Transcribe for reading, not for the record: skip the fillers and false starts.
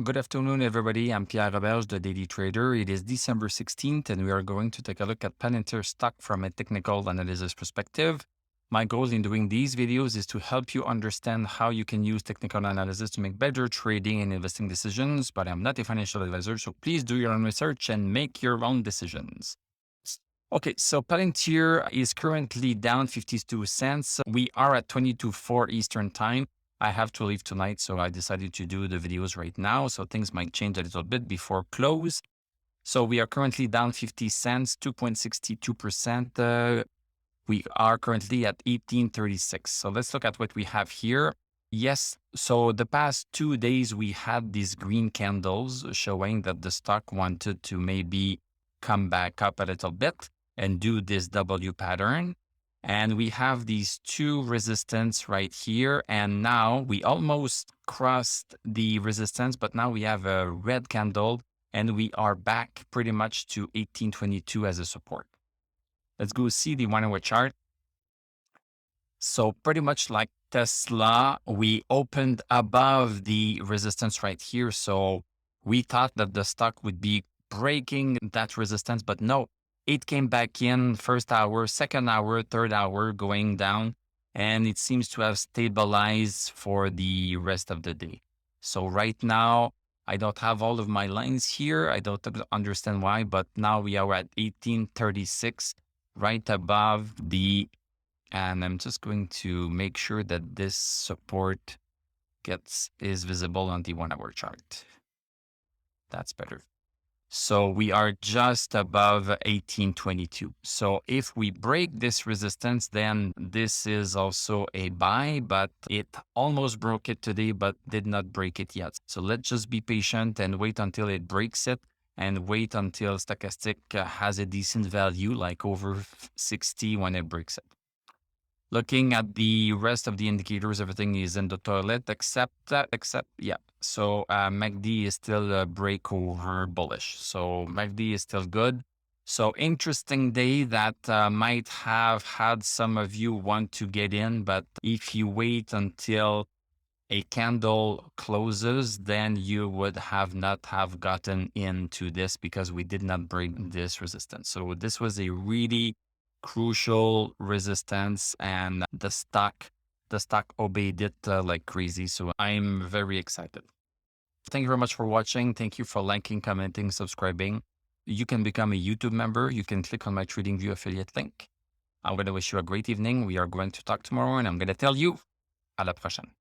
Good afternoon, everybody. I'm Pierre Roberge, the Daily Trader. It is December 16th, and we are going to take a look at Palantir stock from a technical analysis perspective. My goal in doing these videos is to help you understand how you can use technical analysis to make better trading and investing decisions, but I'm not a financial advisor, so please do your own research and make your own decisions. Okay, so Palantir is currently down 52 cents. We are at 22:04 Eastern time. I have to leave tonight, so I decided to do the videos right now. So things might change a little bit before close. So we are currently down 50 cents, 2.62%. We are currently at 1836. So let's look at what we have here. Yes, so the past 2 days, we had these green candles showing that the stock wanted to maybe come back up a little bit and do this W pattern. And we have these two resistance right here. And now we almost crossed the resistance, but now we have a red candle and we are back pretty much to 1822 as a support. Let's go see the 1-hour chart. So pretty much like Tesla, we opened above the resistance right here. So we thought that the stock would be breaking that resistance, but no, it came back in first hour, second hour, third hour going down, and it seems to have stabilized for the rest of the day. So right now, I don't have all of my lines here. I don't understand why, but now we are at 1836, right above the, and I'm just going to make sure that this support is visible on the 1-hour chart. That's better. So we are just above 1822. So if we break this resistance, then this is also a buy, but it almost broke it today, but did not break it yet. So let's just be patient and wait until it breaks it and wait until stochastic has a decent value, like over 60 when it breaks it. Looking at the rest of the indicators, everything is in the toilet except yeah. So MACD is still breakover bullish. So MACD is still good. So interesting day that might have had some of you want to get in, but if you wait until a candle closes, then you would not have gotten into this because we did not break this resistance. So this was a really crucial resistance, and the stock obeyed it like crazy. So I'm very excited. Thank you very much for watching. Thank you for liking, commenting, subscribing. You can become a YouTube member. You can click on my TradingView affiliate link. I'm going to wish you a great evening. We are going to talk tomorrow, and I'm going to tell you à la prochaine.